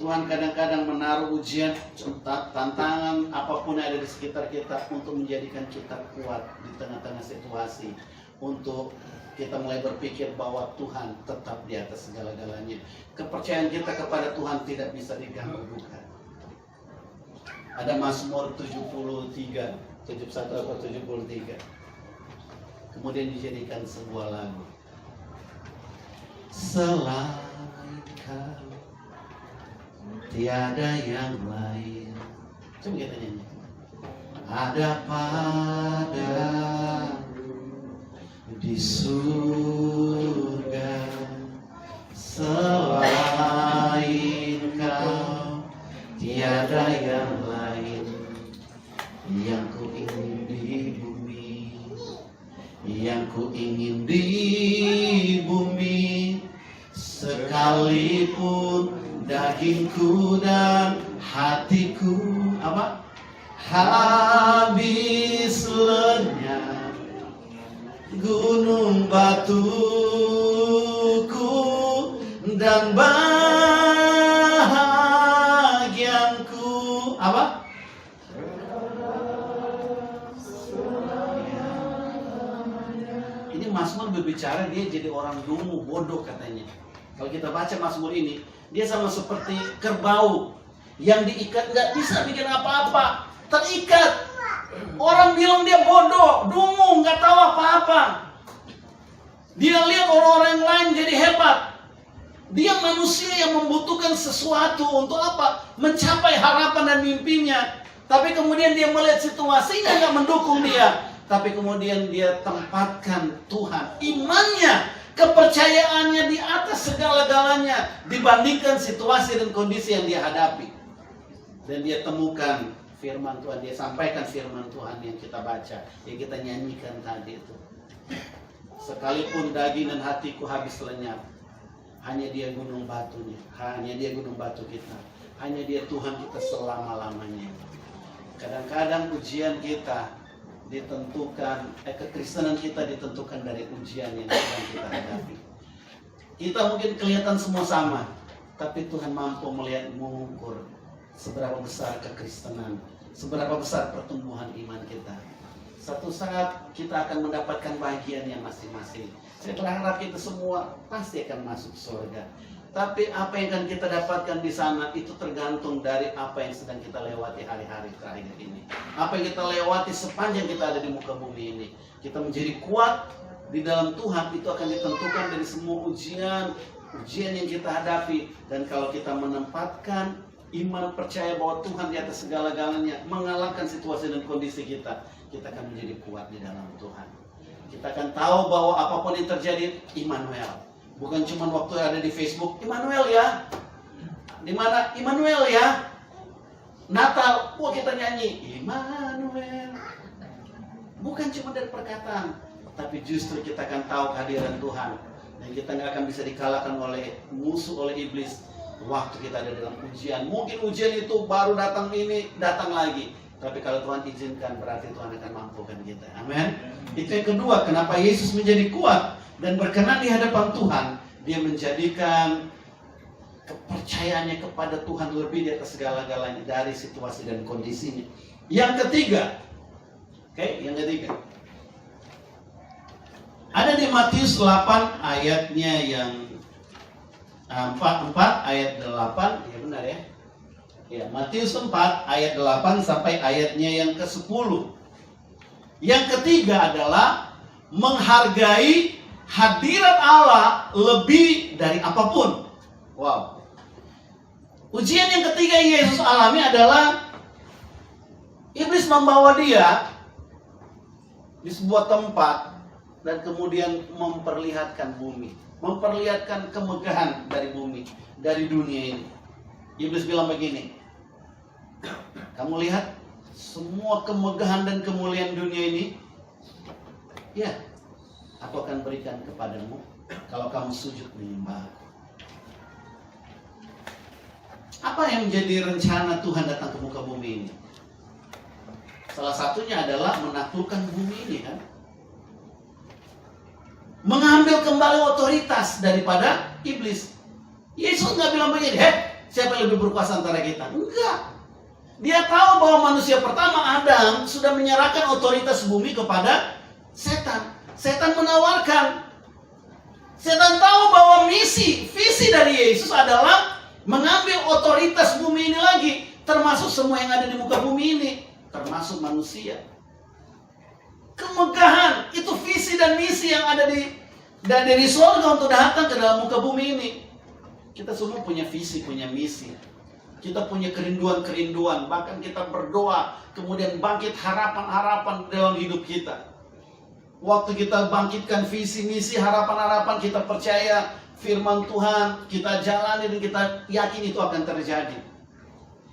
Tuhan kadang-kadang menaruh ujian, tantangan, apapun yang ada di sekitar kita untuk menjadikan kita kuat di tengah-tengah situasi. Untuk kita mulai berpikir bahwa Tuhan tetap di atas segala-galanya. Kepercayaan kita kepada Tuhan tidak bisa diganggu gugat. Ada Mazmur 73, 71 atau 73. Kemudian dijadikan sebuah lagu. Selain Kau tiada yang lain. Coba kita nyanyi. Ada pada di surga selain Kau tiada yang lain. Yang ku ingin di bumi, yang ku ingin di bumi, sekalipun dagingku dan hatiku apa? Habis lenyap gunung batuku dan bahagianku apa? Ini Mazmur berbicara dia jadi orang dungu, bodoh katanya. Kalau kita baca Mazmur ini, dia sama seperti kerbau Yang diikat nggak bisa bikin apa-apa, terikat. Orang bilang dia bodoh, dungu, nggak tahu apa-apa. Dia lihat orang-orang lain jadi hebat. Dia manusia yang membutuhkan sesuatu untuk apa? Mencapai harapan dan mimpinya. Tapi kemudian dia melihat situasinya nggak mendukung dia. Tapi kemudian dia tempatkan Tuhan, imannya, kepercayaannya di atas segala-galanya dibandingkan situasi dan kondisi yang dia hadapi. Dan dia temukan firman Tuhan, dia sampaikan firman Tuhan yang kita baca, yang kita nyanyikan tadi itu. Sekalipun daging dan hatiku habis lenyap, hanya dia gunung batunya, hanya dia gunung batu kita, hanya dia Tuhan kita selama-lamanya. Kadang-kadang ujian kita ditentukan, kekristenan kita ditentukan dari ujian yang sedang kita hadapi. Kita mungkin kelihatan semua sama, tapi Tuhan mampu melihat, mengukur seberapa besar kekristenan, seberapa besar pertumbuhan iman kita. Satu saat kita akan mendapatkan bagiannya masing-masing. Saya berharap kita semua pasti akan masuk surga. Tapi apa yang akan kita dapatkan di sana itu tergantung dari apa yang sedang kita lewati hari-hari terakhir ini. Apa yang kita lewati sepanjang kita ada di muka bumi ini. Kita menjadi kuat di dalam Tuhan itu akan ditentukan dari semua ujian yang kita hadapi. Dan kalau kita menempatkan iman, percaya bahwa Tuhan di atas segala-galanya, mengalahkan situasi dan kondisi kita akan menjadi kuat di dalam Tuhan. Kita akan tahu bahwa apapun yang terjadi, Immanuel. Bukan cuma waktu ada di Facebook, Immanuel ya. Di mana Immanuel ya? Natal, kita nyanyi Immanuel. Bukan cuma dari perkataan, tapi justru kita akan tahu kehadiran Tuhan. Dan kita nggak akan bisa dikalahkan oleh musuh, oleh iblis. Waktu kita ada dalam ujian, mungkin ujian itu baru datang ini, datang lagi. Tapi kalau Tuhan izinkan, berarti Tuhan akan mampukan kita. Amin. Itu yang kedua, kenapa Yesus menjadi kuat dan berkenan di hadapan Tuhan. Dia menjadikan kepercayaannya kepada Tuhan lebih di atas segala-galanya dari situasi dan kondisinya. Yang ketiga, yang ketiga, ada di Matius 8 ayatnya yang 4 ayat 8, ya benar ya. Ya, Matius 4 ayat 8 sampai ayatnya yang ke-10. Yang ketiga adalah menghargai hadirat Allah lebih dari apapun. Wow. Ujian yang ketiga yang Yesus alami adalah iblis membawa dia di sebuah tempat dan kemudian memperlihatkan bumi, memperlihatkan kemegahan dari bumi, dari dunia ini. Iblis bilang begini, kamu lihat semua kemegahan dan kemuliaan dunia ini, ya, aku akan berikan kepadamu kalau kamu sujud menyembah aku. Apa yang menjadi rencana Tuhan datang ke muka bumi ini? Salah satunya adalah menaklukkan bumi ini kan. Mengambil kembali otoritas daripada iblis. Yesus nggak bilang begini, siapa yang lebih berkuasa antara kita? Enggak. Dia tahu bahwa manusia pertama Adam sudah menyerahkan otoritas bumi kepada setan. Setan menawarkan. Setan tahu bahwa visi dari Yesus adalah mengambil otoritas bumi ini lagi, termasuk semua yang ada di muka bumi ini, termasuk manusia. Kemegahan itu visi dan misi yang ada dari surga untuk datang ke dalam muka bumi ini. Kita semua punya visi, punya misi. Kita punya kerinduan-kerinduan, bahkan kita berdoa, kemudian bangkit harapan-harapan dalam hidup kita. Waktu kita bangkitkan visi, misi, harapan-harapan, kita percaya firman Tuhan, kita jalani dan kita yakin itu akan terjadi.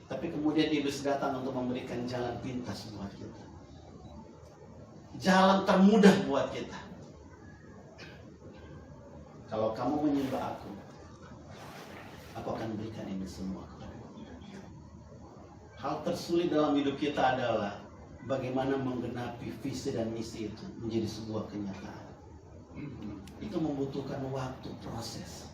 Tapi kemudian iblis datang untuk memberikan jalan pintas buat kita. Jalan termudah buat kita. Kalau kamu menyembah aku akan berikan ini semua. Hal tersulit dalam hidup kita adalah bagaimana menggenapi visi dan misi itu menjadi sebuah kenyataan. Itu membutuhkan waktu, proses.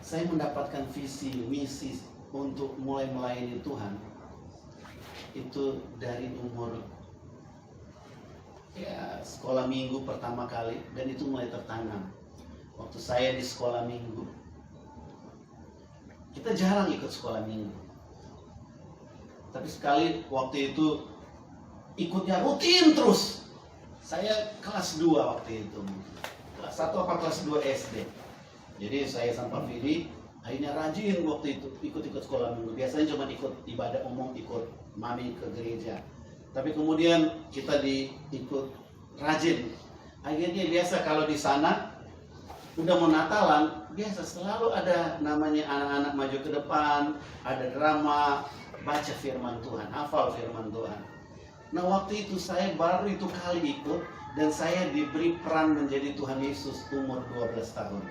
Saya mendapatkan visi, misi untuk mulai melayani Tuhan itu dari umur sekolah minggu pertama kali, dan itu mulai tertanam waktu saya di sekolah minggu. kita jarang ikut sekolah minggu. Tapi sekali waktu itu ikutnya rutin terus. Saya kelas 2 waktu itu. Kelas 1 apa kelas 2 SD. Jadi saya sama Pak Fili akhirnya rajin waktu itu ikut-ikut sekolah minggu. Biasanya cuma ikut ibadah umum, ikut mami ke gereja. Tapi kemudian kita ikut rajin. Akhirnya biasa kalau di sana udah mau Natalan, biasa selalu ada namanya anak-anak maju ke depan, ada drama, baca firman Tuhan, hafal firman Tuhan. Nah waktu itu saya baru itu kali ikut dan saya diberi peran menjadi Tuhan Yesus umur 12 tahun.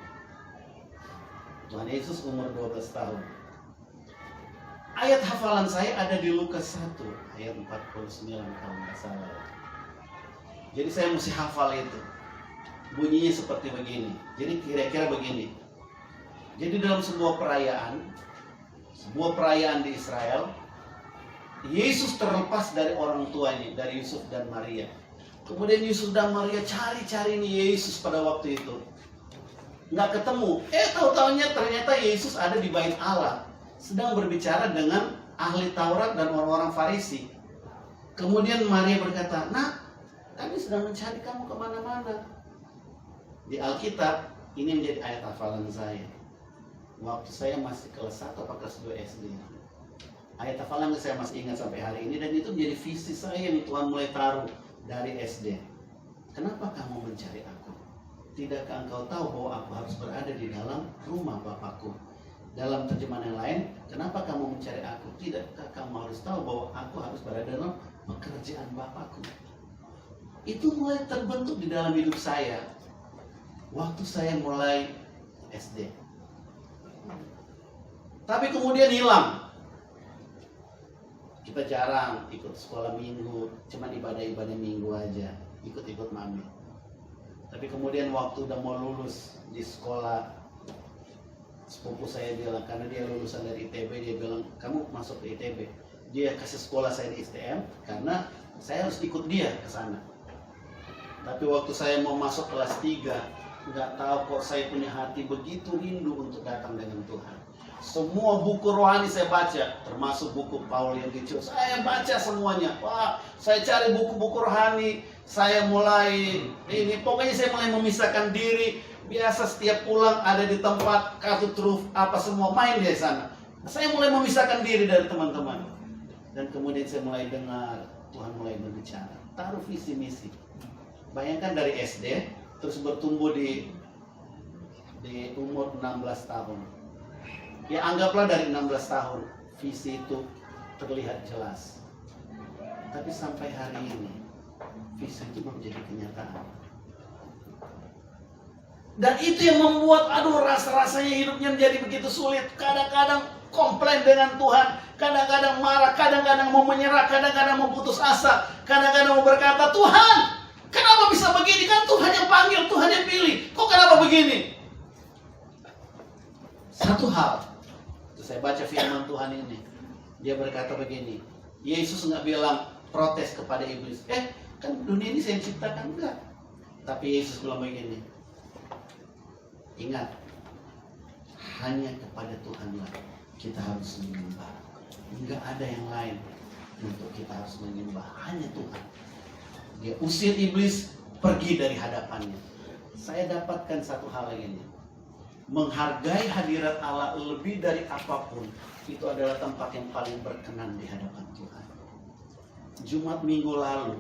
Tuhan Yesus umur 12 tahun. Ayat hafalan saya ada di Lukas 1 ayat 49 kalau nggak salah. Jadi saya mesti hafal itu. Bunyinya seperti begini. Jadi kira-kira begini. Jadi dalam sebuah perayaan di Israel, Yesus terlepas dari orang tuanya, dari Yusuf dan Maria. Kemudian Yusuf dan Maria cari-cari nih Yesus pada waktu itu. Nggak ketemu. Tahu-tahunya ternyata Yesus ada di bait Allah, sedang berbicara dengan ahli Taurat dan orang-orang Farisi. Kemudian Maria berkata, "Nak, kami sedang mencari kamu kemana-mana." Di Alkitab, ini menjadi ayat hafalan saya. Waktu saya masih kelas 1 atau kelas 2 SD. Ayat hafalan saya masih ingat sampai hari ini. Dan itu menjadi visi saya yang Tuhan mulai taruh dari SD. Kenapa kamu mencari aku? Tidakkah engkau tahu bahwa aku harus berada di dalam rumah Bapakku? Dalam terjemahan yang lain, kenapa kamu mencari aku? Tidakkah kamu harus tahu bahwa aku harus berada dalam pekerjaan Bapakku? Itu mulai terbentuk di dalam hidup saya waktu saya mulai SD. Tapi kemudian hilang. Kita jarang ikut sekolah minggu, cuma ibadah-ibadah minggu aja, ikut-ikut mami. Tapi kemudian waktu udah mau lulus di sekolah, sepupu saya bilang, karena dia lulusan dari ITB, dia bilang, kamu masuk ke ITB. Dia kasih sekolah saya di STM, karena saya harus ikut dia ke sana. Tapi waktu saya mau masuk kelas 3, nggak tahu kok saya punya hati begitu rindu untuk datang dengan Tuhan. Semua buku rohani saya baca, termasuk buku Paul yang kecil. Saya baca semuanya. Wah, saya cari buku-buku rohani. Saya mulai pokoknya saya mulai memisahkan diri. Biasa setiap pulang ada di tempat kartu truf apa semua main di sana. Saya mulai memisahkan diri dari teman-teman. Dan kemudian saya mulai dengar Tuhan mulai berbicara. Taruh visi misi. Bayangkan dari SD terus bertumbuh di umur 16 tahun. Ya anggaplah dari 16 tahun visi itu terlihat jelas. Tapi sampai hari ini visi itu menjadi kenyataan. Dan itu yang membuat rasa-rasanya hidupnya menjadi begitu sulit. Kadang-kadang komplain dengan Tuhan, kadang-kadang marah, kadang-kadang mau menyerah, kadang-kadang mau putus asa, kadang-kadang mau berkata, "Tuhan, kenapa bisa begini? Kan Tuhan yang panggil, Tuhan yang pilih. Kok kenapa begini?" Satu hal, saya baca firman Tuhan ini. Dia berkata begini, Yesus nggak bilang protes kepada iblis. Kan dunia ini saya ciptakan, enggak. Tapi Yesus bilang begini, ingat, hanya kepada Tuhanlah kita harus menyembah. Enggak ada yang lain untuk kita harus menyembah, hanya Tuhan. Dia usir iblis pergi dari hadapannya. Saya dapatkan satu hal ini. Menghargai hadirat Allah lebih dari apapun, itu adalah tempat yang paling berkenan di hadapan Tuhan. Jumat minggu lalu,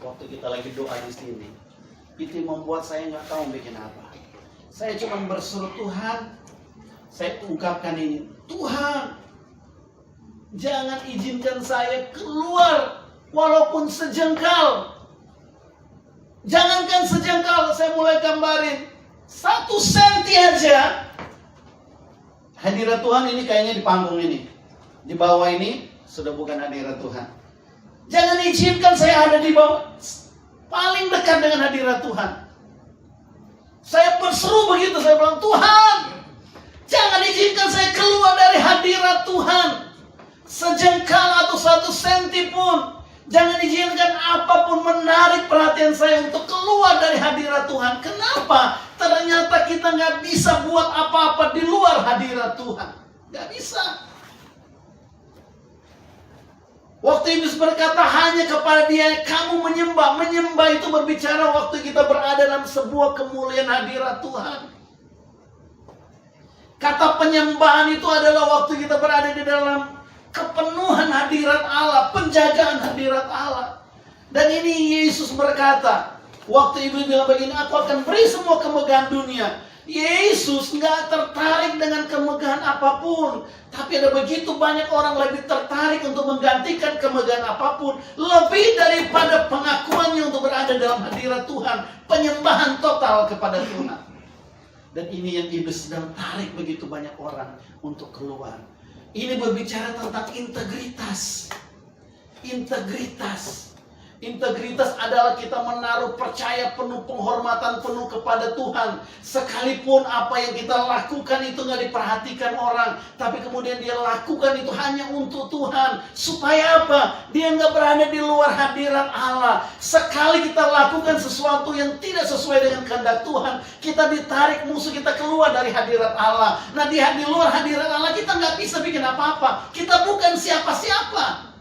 waktu kita lagi doa di sini, itu membuat saya nggak tahu bikin apa. Saya cuma berseru, Tuhan, saya ungkapkan ini, Tuhan, jangan izinkan saya keluar walaupun sejengkal. Jangankan sejengkal, saya mulai gambarin 1 senti aja. Hadirat Tuhan ini kayaknya di panggung ini. Di bawah ini sudah bukan hadirat Tuhan. Jangan izinkan saya ada di bawah, paling dekat dengan hadirat Tuhan. Saya berseru begitu, saya bilang, Tuhan, jangan izinkan saya keluar dari hadirat Tuhan. Sejengkal atau 1 senti pun. Jangan izinkan apapun menarik perhatian saya untuk keluar dari hadirat Tuhan. Kenapa? Ternyata kita nggak bisa buat apa-apa di luar hadirat Tuhan. Gak bisa. Waktu Iblis berkata hanya kepada dia kamu menyembah. Menyembah itu berbicara waktu kita berada dalam sebuah kemuliaan hadirat Tuhan. Kata penyembahan itu adalah waktu kita berada di dalam kepenuhan hadirat Allah, penjagaan hadirat Allah. Dan ini Yesus berkata, waktu Iblis bilang begini, aku akan beri semua kemegahan dunia. Yesus nggak tertarik dengan kemegahan apapun, tapi ada begitu banyak orang lebih tertarik untuk menggantikan kemegahan apapun, lebih daripada pengakuannya untuk berada dalam hadirat Tuhan, penyembahan total kepada Tuhan. Dan ini yang Iblis sedang tarik begitu banyak orang untuk keluar. Ini berbicara tentang integritas. Integritas. Integritas adalah kita menaruh percaya penuh, penghormatan penuh kepada Tuhan. Sekalipun apa yang kita lakukan itu nggak diperhatikan orang, tapi kemudian dia lakukan itu hanya untuk Tuhan. Supaya apa? Dia nggak berada di luar hadirat Allah. Sekali kita lakukan sesuatu yang tidak sesuai dengan kehendak Tuhan, kita ditarik musuh kita keluar dari hadirat Allah. Nah di luar hadirat Allah kita nggak bisa bikin apa-apa. Kita bukan siapa-siapa.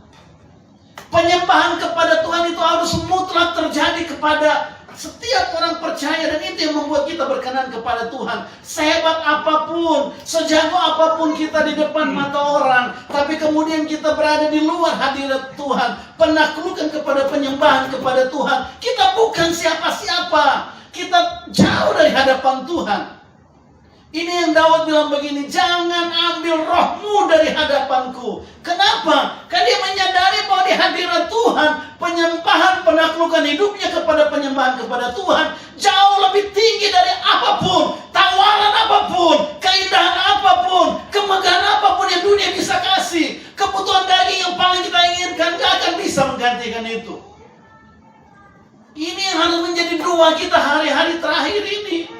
Penyembahan kepada Tuhan itu harus mutlak terjadi kepada setiap orang percaya. Dan itu yang membuat kita berkenan kepada Tuhan. Sehebat apapun, sejago apapun kita di depan mata orang, tapi kemudian kita berada di luar hadirat Tuhan, penaklukan kepada penyembahan kepada Tuhan, kita bukan siapa-siapa. Kita jauh dari hadapan Tuhan. Ini yang Daud bilang begini, jangan ambil rohmu dari hadapanku. Kenapa? Karena dia menyadari bahwa di hadirat Tuhan, penyembahan penaklukan hidupnya kepada penyembahan kepada Tuhan jauh lebih tinggi dari apapun, tawaran apapun, keindahan apapun, kemegahan apapun yang dunia bisa kasih. Kebutuhan daging yang paling kita inginkan gak akan bisa menggantikan itu. Ini yang harus menjadi doa kita hari-hari terakhir ini.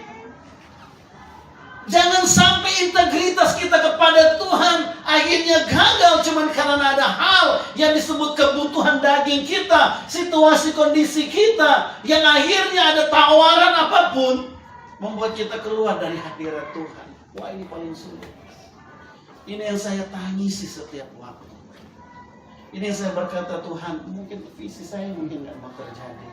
Jangan sampai integritas kita kepada Tuhan akhirnya gagal cuma karena ada hal yang disebut kebutuhan daging kita, situasi kondisi kita, yang akhirnya ada tawaran apapun membuat kita keluar dari hadirat Tuhan. Wah, ini paling sulit. Ini yang saya tangisi setiap waktu. Ini yang saya berkata, Tuhan, mungkin visi saya mungkin nggak mau terjadi.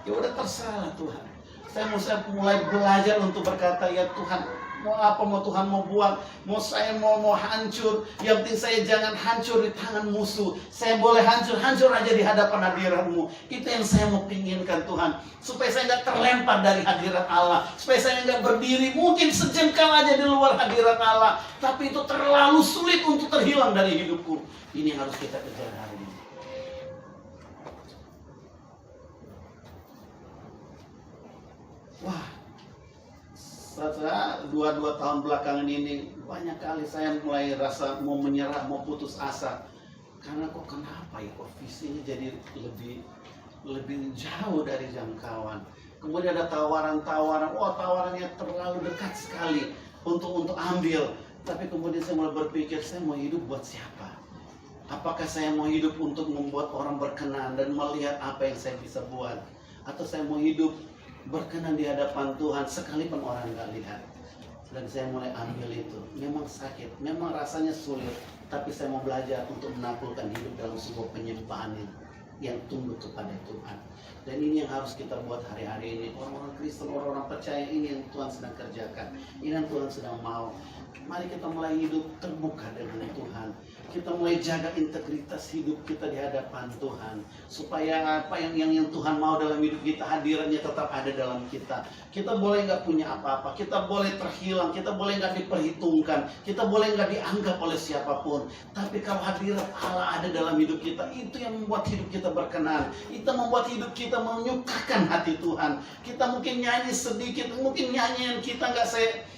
Ya udah, terserah Tuhan. Saya mulai belajar untuk berkata, ya Tuhan, mau apa mau Tuhan mau buat, saya mau hancur, yang penting saya jangan hancur di tangan musuh. Saya boleh hancur aja di hadapan hadirat-Mu. Itu yang saya mau pinginkan Tuhan, supaya saya nggak terlempar dari hadirat Allah, supaya saya nggak berdiri mungkin sejengkal aja di luar hadirat Allah, tapi itu terlalu sulit untuk terhilang dari hidupku. Ini yang harus kita kejar hari ini. Wah, setelah 2 tahun belakangan ini banyak kali saya mulai rasa mau menyerah, mau putus asa. Karena kenapa ya kok visinya jadi lebih jauh dari jangkauan. Kemudian ada tawaran-tawaran, tawarannya terlalu dekat sekali untuk ambil. Tapi kemudian saya mulai berpikir, saya mau hidup buat siapa? Apakah saya mau hidup untuk membuat orang berkenan dan melihat apa yang saya bisa buat? Atau saya mau hidup berkenan di hadapan Tuhan sekalipun orang nggak lihat? Dan saya mulai ambil itu. Memang sakit, memang rasanya sulit, tapi saya mau belajar untuk menaklukkan hidup dalam sebuah penyembahan yang tunduk kepada Tuhan. Dan ini yang harus kita buat hari-hari ini. Orang-orang Kristen, orang-orang percaya, ini yang Tuhan sedang kerjakan, ini yang Tuhan sedang mau. Mari kita mulai hidup terbuka dengan Tuhan. Kita mulai jaga integritas hidup kita di hadapan Tuhan, supaya apa yang Tuhan mau dalam hidup kita, hadirannya tetap ada dalam kita. Kita boleh nggak punya apa-apa, kita boleh terhilang, kita boleh nggak diperhitungkan, kita boleh nggak dianggap oleh siapapun. Tapi kalau hadirat Allah ada dalam hidup kita, itu yang membuat hidup kita berkenan. Itu membuat hidup kita menyukakan hati Tuhan. Kita mungkin nyanyi sedikit, mungkin nyanyian kita nggak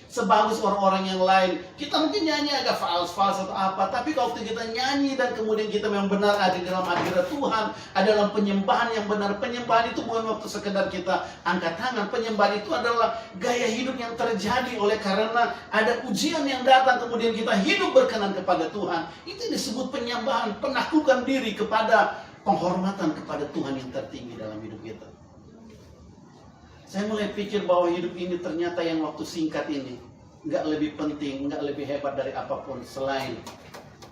sebagus orang-orang yang lain. Kita mungkin nyanyi agak fals atau apa, tapi kalau kita nyanyi dan kemudian kita memang benar ada dalam hadirat Tuhan, ada dalam penyembahan yang benar. Penyembahan itu bukan waktu sekedar kita angkat tangan. Penyembahan itu adalah gaya hidup yang terjadi oleh karena ada ujian yang datang, kemudian kita hidup berkenan kepada Tuhan. Itu disebut penyembahan, penaklukan diri kepada penghormatan kepada Tuhan yang tertinggi dalam hidup kita. Saya mulai pikir bahwa hidup ini ternyata yang waktu singkat ini, nggak lebih penting, nggak lebih hebat dari apapun selain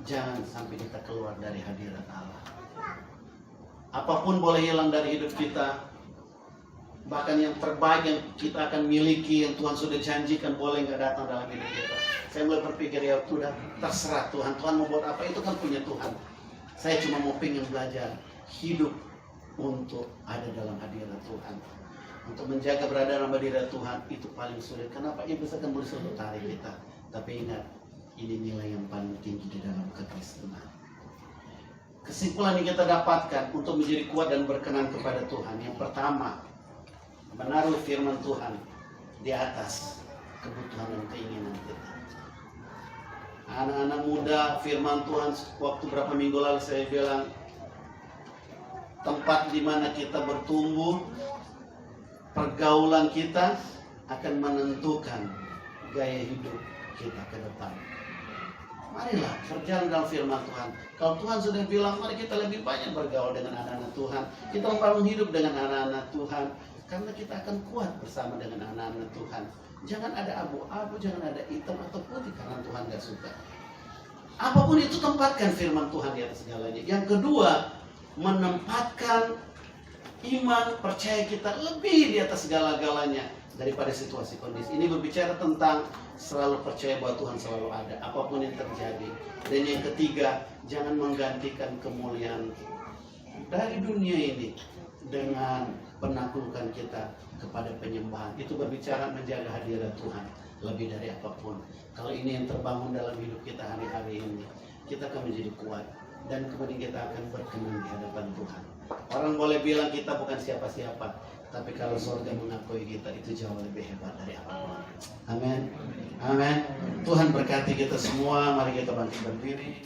jangan sampai kita keluar dari hadirat Allah. Apapun boleh hilang dari hidup kita, bahkan yang terbaik yang kita akan miliki, yang Tuhan sudah janjikan boleh nggak datang dalam hidup kita. Saya mulai berpikir, ya sudah, terserah Tuhan. Tuhan mau buat apa, itu kan punya Tuhan. Saya cuma mau pengen belajar hidup untuk ada dalam hadirat Tuhan. Untuk menjaga berada dalam hadirat Tuhan itu paling sulit. Kenapa? Iblis akan berusaha untuk tarik kita. Tapi ingat, ini nilai yang paling tinggi di dalam kekristenan. Kesimpulan yang kita dapatkan untuk menjadi kuat dan berkenan kepada Tuhan. Yang pertama, menaruh firman Tuhan di atas kebutuhan dan keinginan kita. Anak-anak muda, firman Tuhan waktu berapa minggu lalu saya bilang, tempat di mana kita bertumbuh, pergaulan kita akan menentukan gaya hidup kita ke depan. Marilah berjalan dalam firman Tuhan. Kalau Tuhan sudah bilang, mari kita lebih banyak bergaul dengan anak-anak Tuhan. Kita membangun hidup dengan anak-anak Tuhan. Karena kita akan kuat bersama dengan anak-anak Tuhan. Jangan ada abu-abu, jangan ada hitam atau putih karena Tuhan gak suka. Apapun itu, tempatkan firman Tuhan di atas segalanya. Yang kedua, menempatkan iman, percaya kita lebih di atas segala-galanya daripada situasi kondisi. Ini berbicara tentang selalu percaya bahwa Tuhan selalu ada, apapun yang terjadi. Dan yang ketiga, jangan menggantikan kemuliaan dari dunia ini dengan penaklukan kita kepada penyembahan. Itu berbicara menjaga hadirat Tuhan lebih dari apapun. Kalau ini yang terbangun dalam hidup kita hari-hari ini, kita akan menjadi kuat dan kemudian kita akan berkenan di hadapan Tuhan. Orang boleh bilang kita bukan siapa-siapa, tapi kalau surga mengakui kita, itu jauh lebih hebat dari apapun. Amin. Amin. Tuhan berkati kita semua. Mari kita bangkit berdiri.